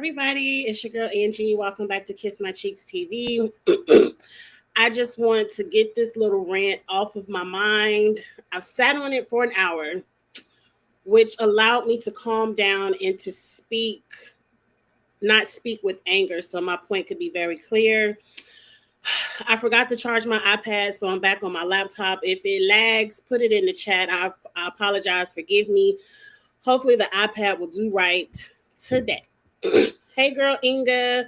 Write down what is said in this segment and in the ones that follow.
everybody. It's your girl Angie. Welcome back to Kiss My Cheeks TV. I just want to get this little rant off of my mind. I've sat on it for an hour, which allowed me to calm down and to not speak with anger, so my point could be very clear. I forgot to charge my iPad, so I'm back on my laptop. If it lags, put it in the chat. I apologize. Forgive me. Hopefully, the iPad will do right today. Hey, girl, Inga.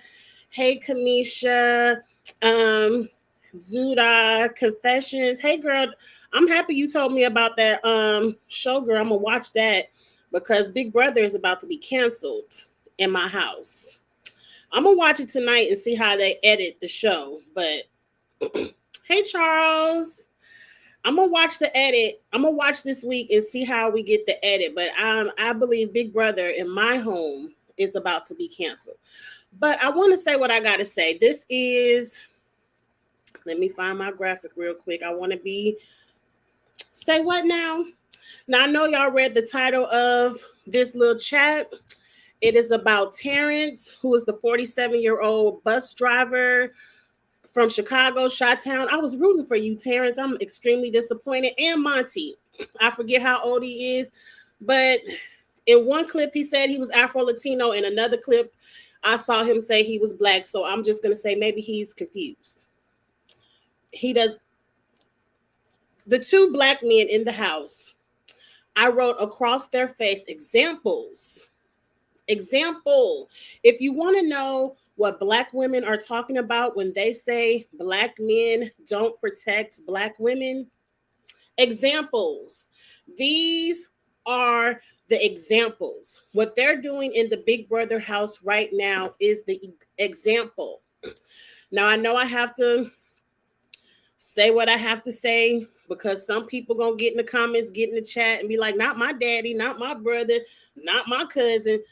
Hey, Kamisha. Um, Zuda, Confessions. Hey, girl. I'm happy you told me about that show, girl. I'm gonna watch that because Big Brother is about to be canceled in my house. I'm gonna watch it tonight and see how they edit the show. But hey, Charles. I'm gonna watch the edit. I'm gonna watch this week and see how we get the edit. But I believe Big Brother in my home is about to be canceled. But I want to say what I gotta say. This is. Let me find my graphic real quick. I want to be. Say what now? Now I know y'all read the title of this little chat. It is about Terrence, who is the 47-year-old bus driver from Chicago, Chi-Town. I was rooting for you, Terrence. I'm extremely disappointed. And Monty. I forget how old he is. But in one clip, he said he was Afro-Latino. In another clip, I saw him say he was black. So I'm just going to say maybe he's confused. He does. The two black men in the house, I wrote across their face examples. Example. If you want to know what black women are talking about when they say black men don't protect black women, examples. These are the examples. What they're doing in the Big Brother house right now is the example. Now, I know I have to say what I have to say because some people gonna get in the comments, get in the chat and be like, not my daddy, not my brother, not my cousin.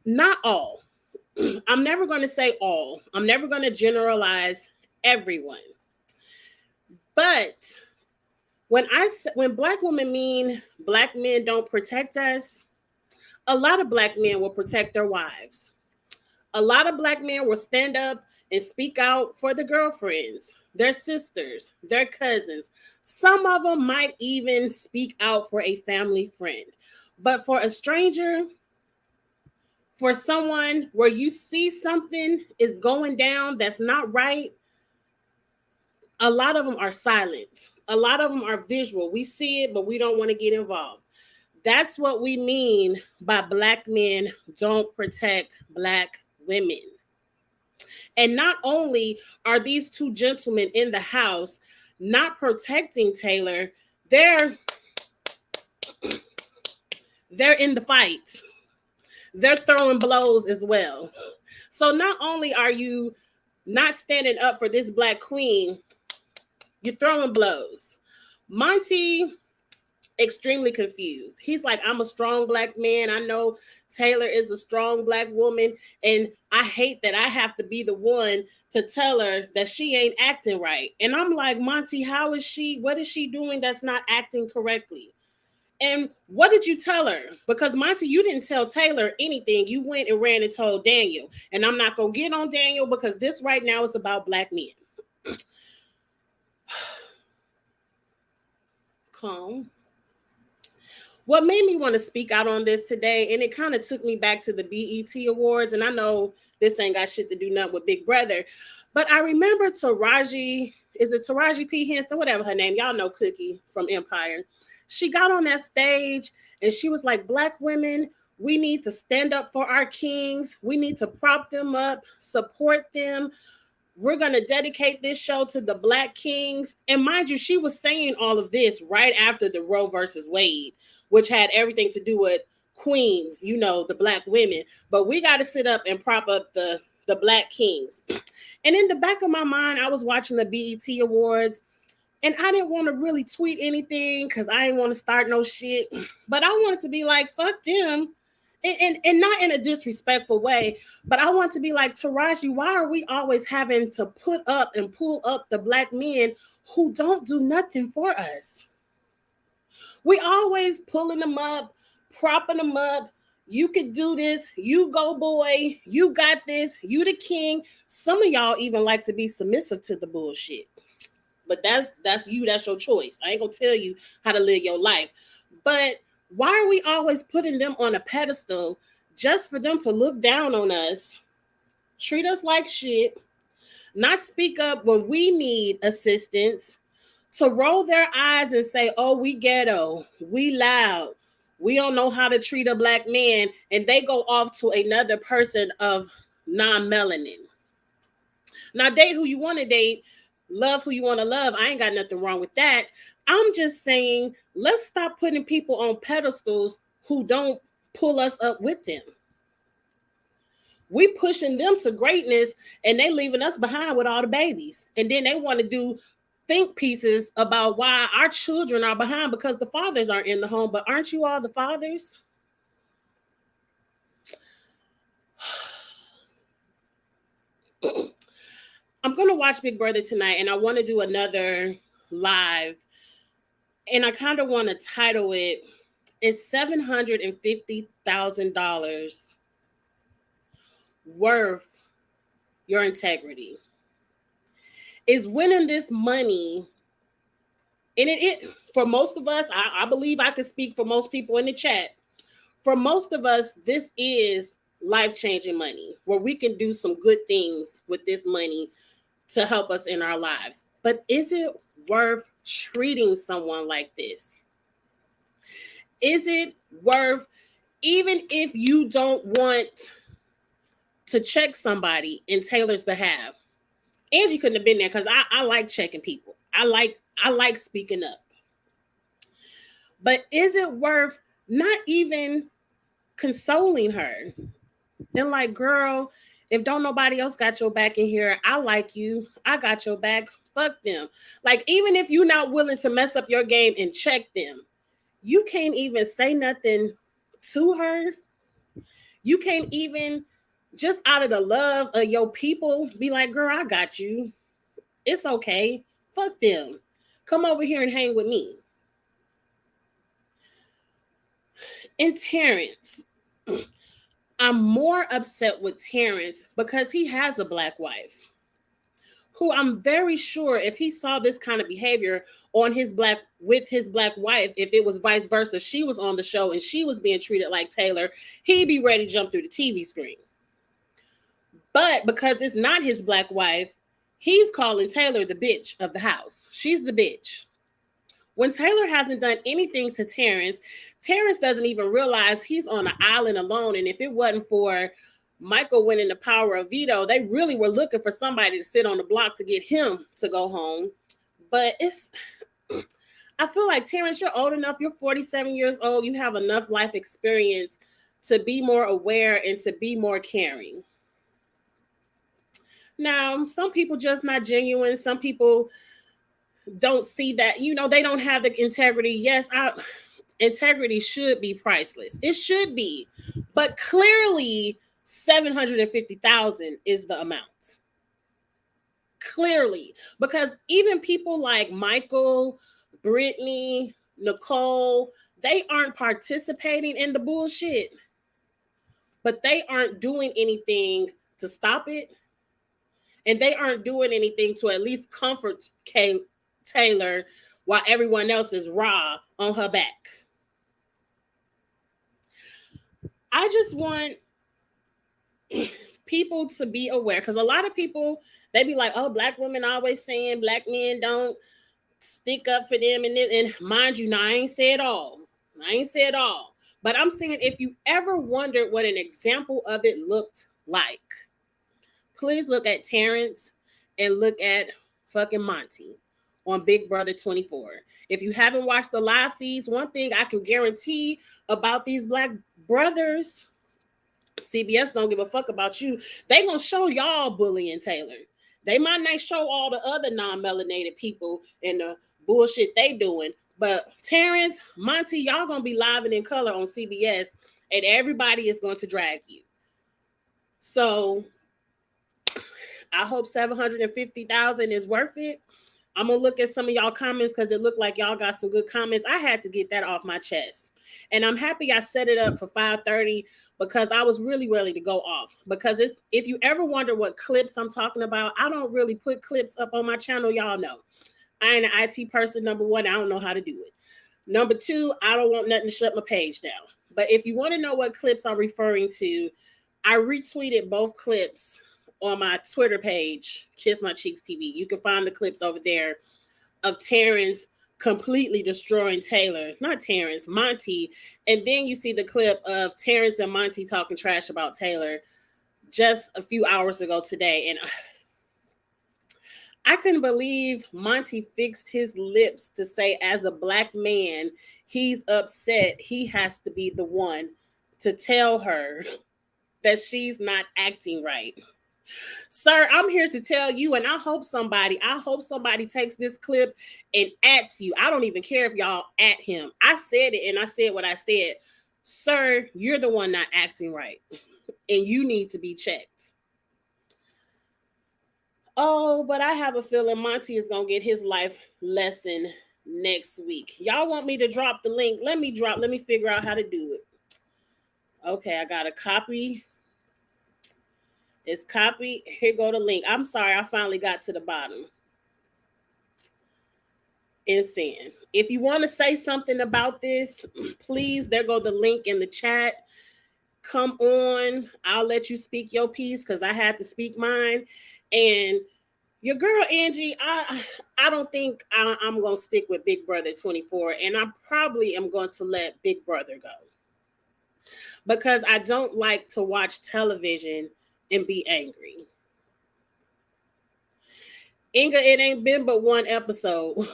Not all. I'm never going to say all. I'm never going to generalize everyone. But when black women mean black men don't protect us, a lot of black men will protect their wives. A lot of black men will stand up and speak out for the girlfriends, their sisters, their cousins. Some of them might even speak out for a family friend. But for a stranger, for someone where you see something is going down that's not right, a lot of them are silent. A lot of them are visual. We see it, but we don't want to get involved. That's what we mean by black men don't protect black women. And not only are these two gentlemen in the house not protecting Taylor, they're in the fight. They're throwing blows as well. So not only are you not standing up for this black queen, you're throwing blows. Monty, extremely confused. He's like, I'm a strong black man. I know Taylor is a strong black woman. And I hate that I have to be the one to tell her that she ain't acting right. And I'm like, Monty, what is she doing that's not acting correctly? And what did you tell her? Because Monty, you didn't tell Taylor anything. You went and ran and told Daniel. And I'm not going to get on Daniel because this right now is about black men. Calm. What made me want to speak out on this today, and it kind of took me back to the BET Awards, and I know this ain't got shit to do nothing with Big Brother, but I remember Taraji P. Henson, whatever her name, y'all know Cookie from Empire. She got on that stage and she was like, black women, we need to stand up for our kings. We need to prop them up, support them. We're going to dedicate this show to the black kings. And mind you, she was saying all of this right after the Roe versus Wade, which had everything to do with queens, the black women. But we got to sit up and prop up the black kings. And in the back of my mind, I was watching the BET Awards. And I didn't want to really tweet anything because I didn't want to start no shit. But I wanted to be like, fuck them. And not in a disrespectful way, but I want to be like, Taraji, why are we always having to put up and pull up the black men who don't do nothing for us? We always pulling them up, propping them up, You could do this. You go, boy. You got this. You the king. Some of y'all even like to be submissive to the bullshit. But that's you. That's your choice. I ain't gonna tell you how to live your life. But why are we always putting them on a pedestal just for them to look down on us, treat us like shit, not speak up when we need assistance, to roll their eyes and say, oh, we ghetto, we loud, we don't know how to treat a black man, and they go off to another person of non-melanin. Now, date who you want to date, love who you want to love. I ain't got nothing wrong with that. I'm just saying, let's stop putting people on pedestals who don't pull us up with them. We pushing them to greatness and they leaving us behind with all the babies. And then they want to do think pieces about why our children are behind because the fathers aren't in the home. But aren't you all the fathers? I'm going to watch Big Brother tonight and I want to do another live. And I kind of want to title it, is $750,000 worth your integrity? Is winning this money, and it for most of us, I believe I can speak for most people in the chat. For most of us, this is life-changing money where we can do some good things with this money to help us in our lives. But is it worth treating someone like this? Is it worth, even if you don't want to check somebody in Taylor's behalf? Angie couldn't have been there because I like checking people. I like speaking up. But is it worth not even consoling her? And like, girl, if don't nobody else got your back in here, I like you. I got your back. Fuck them. Like, even if you're not willing to mess up your game and check them, you can't even say nothing to her. You can't even, just out of the love of your people, be like, girl, I got you. It's okay. Fuck them. Come over here and hang with me. And Terrence, I'm more upset with Terrence because he has a black wife who I'm very sure if he saw this kind of behavior on with his black wife, if it was vice versa, she was on the show and she was being treated like Taylor, he'd be ready to jump through the TV screen. But because it's not his black wife, he's calling Taylor the bitch of the house. She's the bitch. When Taylor hasn't done anything to Terrence, Terrence doesn't even realize he's on an island alone. And if it wasn't for Michael winning the power of veto, they really were looking for somebody to sit on the block to get him to go home. But I feel like, Terrence, you're old enough. You're 47 years old. You have enough life experience to be more aware and to be more caring. Now, some people just not genuine. Some people don't see that, they don't have the integrity. Yes, integrity should be priceless. It should be. But clearly, $750,000 is the amount. Clearly. Because even people like Michael, Brittany, Nicole, they aren't participating in the bullshit. But they aren't doing anything to stop it. And they aren't doing anything to at least comfort Taylor while everyone else is raw on her back. I just want people to be aware, because a lot of people, they be like, oh, black women always saying black men don't stick up for them. And mind you, now I ain't say it all. But I'm saying, if you ever wondered what an example of it looked like, please look at Terrence and look at fucking Monty on Big Brother 24. If you haven't watched the live feeds, one thing I can guarantee about these black brothers, CBS don't give a fuck about you. They gonna show y'all bullying Taylor. They might not show all the other non-melanated people and the bullshit they doing, but Terrence, Monty, y'all gonna be live and in color on CBS, and everybody is going to drag you. So I hope $750,000 is worth it. I'm gonna look at some of y'all comments because it looked like y'all got some good comments. I had to get that off my chest. And I'm happy I set it up for 5:30 because I was really ready to go off. Because it's, if you ever wonder what clips I'm talking about, I don't really put clips up on my channel. Y'all know I ain't an IT person. Number one, I don't know how to do it. Number two, I don't want nothing to shut my page down. But if you want to know what clips I'm referring to, I retweeted both clips on my Twitter page, Kiss My Cheeks TV. You can find the clips over there of Terrence completely destroying Taylor, not Terrence, Monty. And then you see the clip of Terrence and Monty talking trash about Taylor just a few hours ago today. And I couldn't believe Monty fixed his lips to say, as a black man, he's upset. He has to be the one to tell her that she's not acting right. Sir, I'm here to tell you, and I hope somebody takes this clip and ats you. I don't even care if y'all at him. I said it, and I said what I said. Sir, you're the one not acting right, and you need to be checked. Oh, but I have a feeling Monty is going to get his life lesson next week. Y'all want me to drop the link? Let me figure out how to do it. Okay, I got to copy. It's copied. Here go the link. I'm sorry, I finally got to the bottom. And send. If you want to say something about this, please, there go the link in the chat. Come on. I'll let you speak your piece because I had to speak mine. And your girl, Angie, I don't think I'm going to stick with Big Brother 24. And I probably am going to let Big Brother go. Because I don't like to watch television and be angry. Inga, it ain't been but one episode.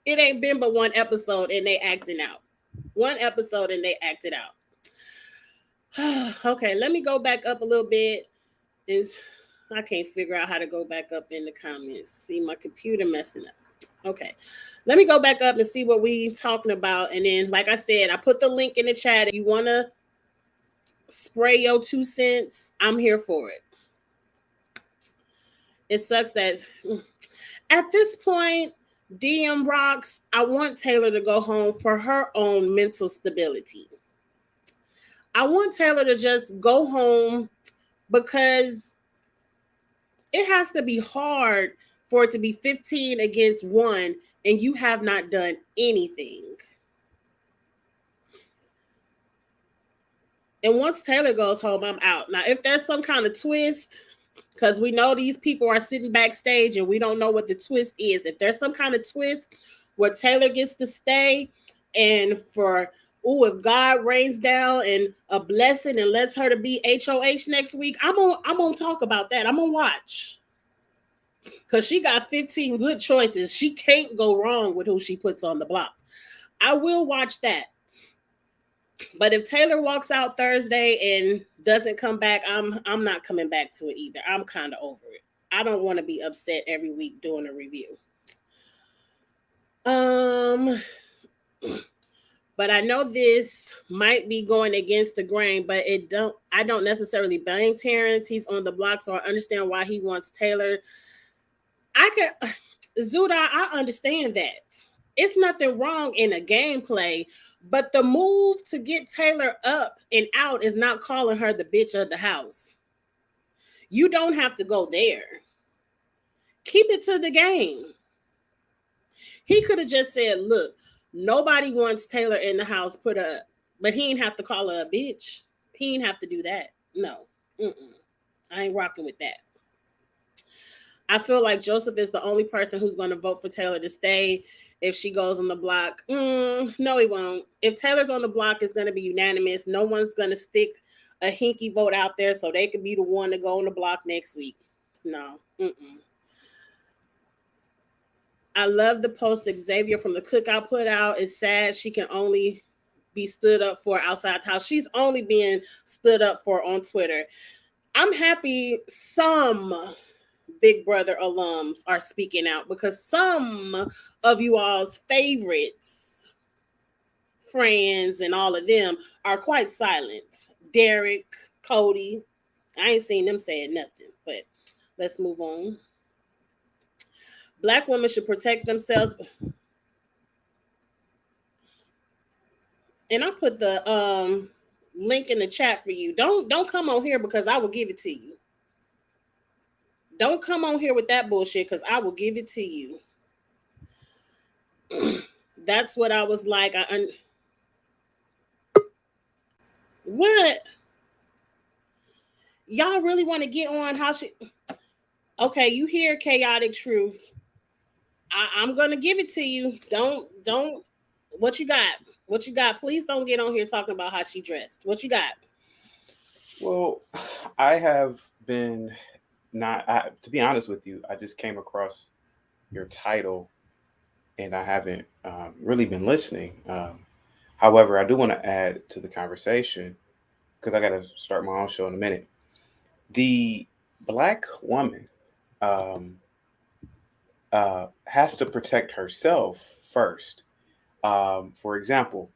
It ain't been but one episode and they acting out. One episode and they acted out. Okay, let me go back up a little bit. I can't figure out how to go back up in the comments. See, my computer messing up. Okay, let me go back up and see what we talking about. And then, like I said, I put the link in the chat. If you want to spray your 2 cents, I'm here for it. It sucks that at this point, DM rocks. I want Taylor to go home for her own mental stability. I want Taylor to just go home because it has to be hard for it to be 15 against 1 and you have not done anything. And once Taylor goes home, I'm out. Now, if there's some kind of twist, because we know these people are sitting backstage and we don't know what the twist is. If there's some kind of twist where Taylor gets to stay and if God rains down and a blessing and lets her to be HOH next week, I'm gonna talk about that. I'm gonna watch. Because she got 15 good choices. She can't go wrong with who she puts on the block. I will watch that. But if Taylor walks out Thursday and doesn't come back, I'm not coming back to it either. I'm kind of over it. I don't want to be upset every week doing a review. But I know this might be going against the grain, but I don't necessarily blame Terrence. He's on the block, so I understand why he wants Taylor. Zuda, I understand that. It's nothing wrong in a gameplay, but the move to get Taylor up and out is not calling her the bitch of the house. You don't have to go there. Keep it to the game. He could have just said, look, nobody wants Taylor in the house, put her up. But he didn't have to call her a bitch. He didn't have to do that. No. I ain't rocking with that. I feel like Joseph is the only person who's going to vote for Taylor to stay if she goes on the block. No, he won't. If Taylor's on the block, it's going to be unanimous. No one's going to stick a hinky vote out there so they could be the one to go on the block next week. No. I love the post Xavier from the Cookout put out. It's sad she can only be stood up for outside the house. She's only being stood up for on Twitter. I'm happy some Big Brother alums are speaking out because some of you all's favorites, friends, and all of them are quite silent. Derek, Cody, I ain't seen them saying nothing, but let's move on. Black women should protect themselves. And I put the link in the chat for you. Don't come on here because I will give it to you. Don't come on here with that bullshit because I will give it to you. That's what I was like. What? Y'all really want to get on how she? Okay, you hear chaotic truth. I'm gonna give it to you. Don't. What you got? What you got? Please don't get on here talking about how she dressed. What you got? Well, I have been to be honest with you, I just came across your title and I haven't really been listening. However, I do want to add to the conversation because I got to start my own show in a minute. The black woman um, has to protect herself first. For example,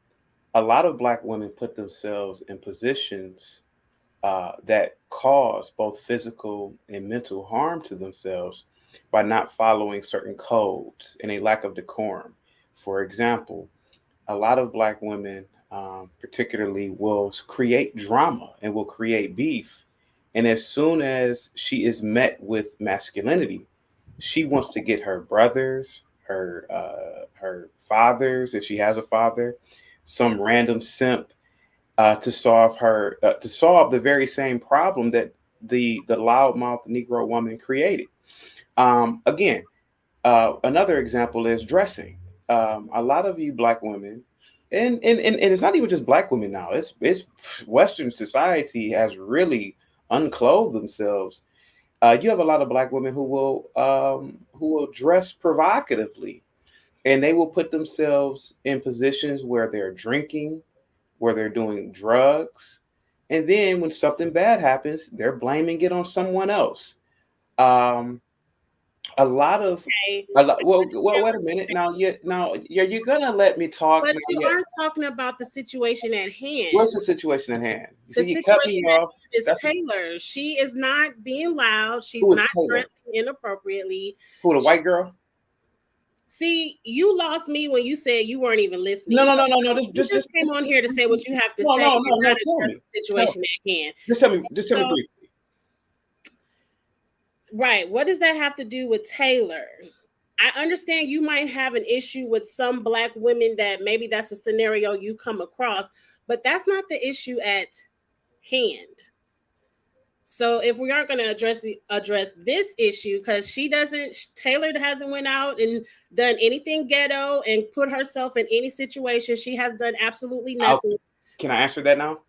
a lot of black women put themselves in positions that cause both physical and mental harm to themselves by not following certain codes and a lack of decorum. For example, a lot of black women, particularly, will create drama and will create beef. And as soon as she is met with masculinity, she wants to get her brothers, her fathers, if she has a father, some random simp to solve the very same problem that the loudmouth Negro woman created. Again, another example is dressing. A lot of you black women, and it's not even just black women now. It's Western society has really unclothed themselves. You have a lot of black women who will dress provocatively, and they will put themselves in positions where they're drinking, where they're doing drugs, and then when something bad happens, they're blaming it on someone else. Um, a lot of Okay. well, wait a minute. You're gonna let me talk But now. you Yet, aren't talking about the situation at what's hand. the situation at hand? You The see, you cut me situation at off. hand is That's Taylor. She is not being loud. She's who is not Taylor? dressing inappropriately. Who, the She, white girl? see, you lost me when you said you weren't even listening. No, no, So no, no, no. you just came on here to say what you have to No, say no, and no, not no. Tell address me. the Tell situation me. at hand. Just tell me. Just tell me So, briefly. right, what does that have to do with Taylor? I understand you might have an issue with some black women that maybe that's a scenario you come across, but that's not the issue at hand. So if we aren't going to address this issue, because Taylor hasn't went out and done anything ghetto and put herself in any situation. She has done absolutely nothing. Can I answer that now?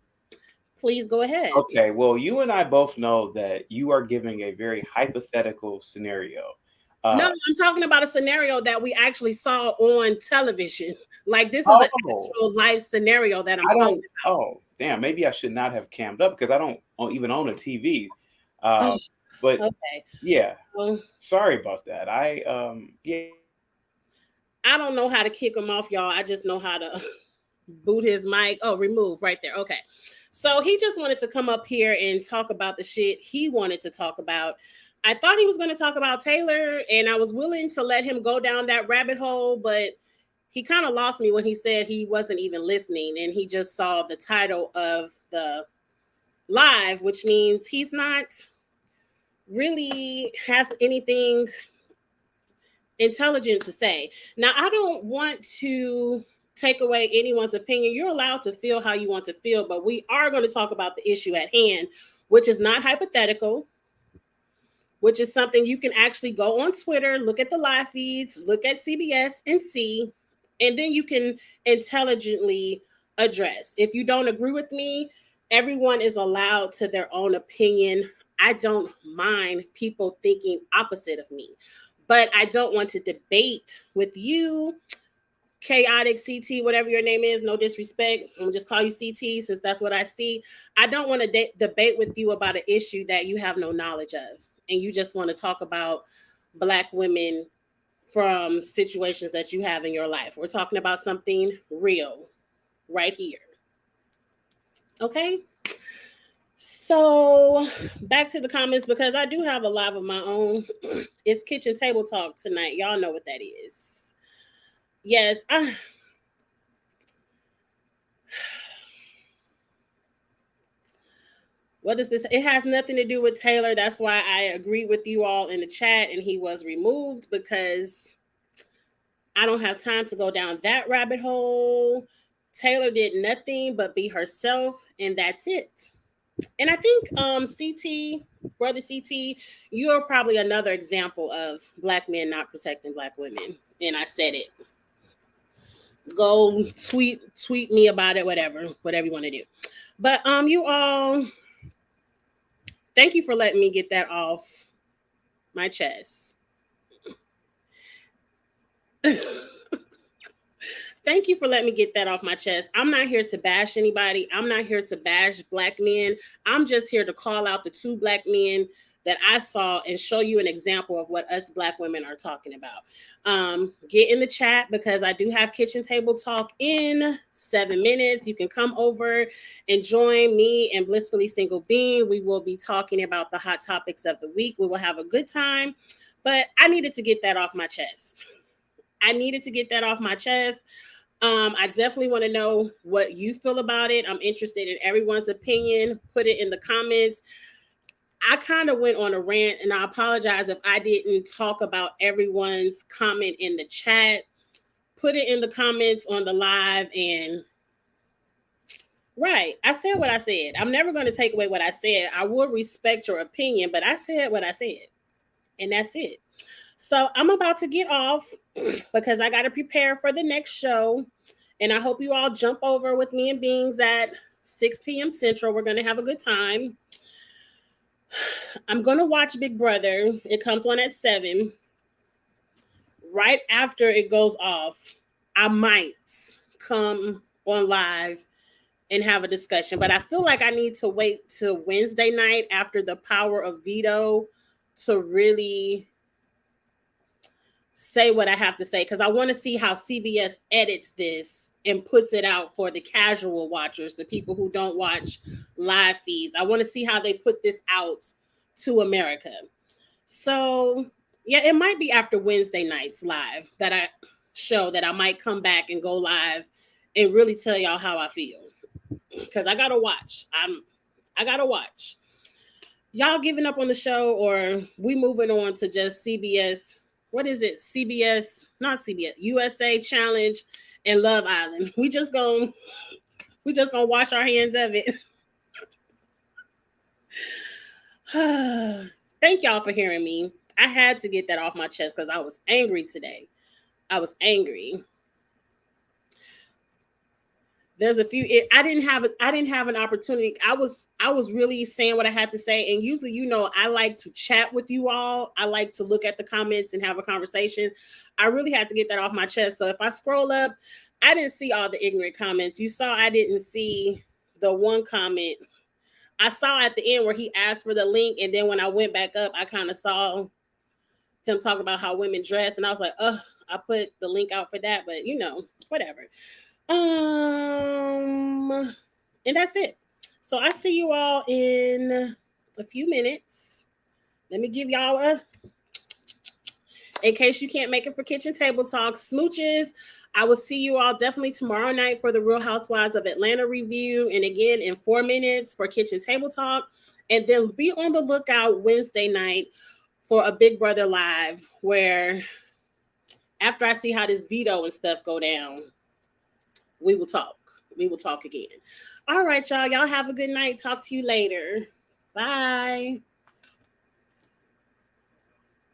Please go ahead. Okay, well, you and I both know that you are giving a very hypothetical scenario. No, I'm talking about a scenario that we actually saw on television. Like this is an Oh, actual life scenario that I'm I talking don't. Oh, damn. Maybe I should not have cammed up because I don't even own a TV. about. But Okay. yeah, Well, sorry about that. Yeah. I don't know how to kick him off, y'all. I just know how to boot his mic. Oh, remove right there. Okay. So he just wanted to come up here and talk about the shit he wanted to talk about. I thought he was going to talk about Taylor, and I was willing to let him go down that rabbit hole, but he kind of lost me when he said he wasn't even listening and he just saw the title of the live, which means he's not really has anything intelligent to say. Now, I don't want to take away anyone's opinion. You're allowed to feel how you want to feel, but we are going to talk about the issue at hand, which is not hypothetical, which is something you can actually go on Twitter, look at the live feeds, look at CBS and see, and then you can intelligently address. If you don't agree with me, everyone is allowed to their own opinion. I don't mind people thinking opposite of me, but I don't want to debate with you, chaotic CT, whatever your name is. No disrespect. I'm gonna just call you CT since that's what I see. I don't want to debate with you about an issue that you have no knowledge of, and you just want to talk about black women from situations that you have in your life. We're talking about something real right here. Okay. So back to the comments because I do have a live of my own. It's kitchen table talk tonight. Y'all know what that is. Yes. What does this? It has nothing to do with Taylor. That's why I agree with you all in the chat, and he was removed because I don't have time to go down that rabbit hole. Taylor did nothing but be herself, and that's it. And I think CT, brother CT, you're probably another example of black men not protecting black women. And I said it. Go tweet me about it, whatever you want to do. But you all, thank you for letting me get that off my chest. Thank you for letting me get that off my chest. I'm not here to bash anybody. I'm not here to bash black men. I'm just here to call out the 2 black men that I saw and show you an example of what us black women are talking about. Get in the chat because I do have kitchen table talk in 7 minutes. You can come over and join me and Blissfully Single Being. We will be talking about the hot topics of the week. We will have a good time, but I needed to get that off my chest. I definitely want to know what you feel about it. I'm interested in everyone's opinion. Put it in the comments. I kind of went on a rant, and I apologize if I didn't talk about everyone's comment in the chat. Put it in the comments on the live. And right, I said what I said. I'm never going to take away what I said. I will respect your opinion, but I said what I said, and that's it. So I'm about to get off because I got to prepare for the next show. And I hope you all jump over with me and Beings at 6 p.m. Central. We're going to have a good time. I'm going to watch Big Brother. It comes on at 7. Right after it goes off, I might come on live and have a discussion. But I feel like I need to wait till Wednesday night after the Power of Veto to really say what I have to say, because I want to see how CBS edits this and puts it out for the casual watchers, the people who don't watch live feeds. I want to see how they put this out to America. So yeah, it might be after Wednesday nights live that I might come back and go live and really tell y'all how I feel, because I gotta watch. I gotta watch. Y'all giving up on the show, or we moving on to just CBS? What is it? CBS, not CBS, USA Challenge and Love Island. We just gonna wash our hands of it. Thank y'all for hearing me. I had to get that off my chest because I was angry today. I was angry. There's a few. I didn't have an opportunity. I was really saying what I had to say. And usually, I like to chat with you all. I like to look at the comments and have a conversation. I really had to get that off my chest. So if I scroll up, I didn't see all the ignorant comments. You saw I didn't see the one comment. I saw at the end where he asked for the link. And then when I went back up, I kind of saw him talk about how women dress. And I was like, I put the link out for that. But, whatever. And that's it. So I see you all in a few minutes. Let me give y'all in case you can't make it for Kitchen Table Talk, smooches. I will see you all definitely tomorrow night for the Real Housewives of Atlanta review. And again, in 4 minutes for Kitchen Table Talk. And then be on the lookout Wednesday night for a Big Brother Live, where after I see how this veto and stuff go down, we will talk. We will talk again. All right, y'all. Y'all have a good night. Talk to you later. Bye.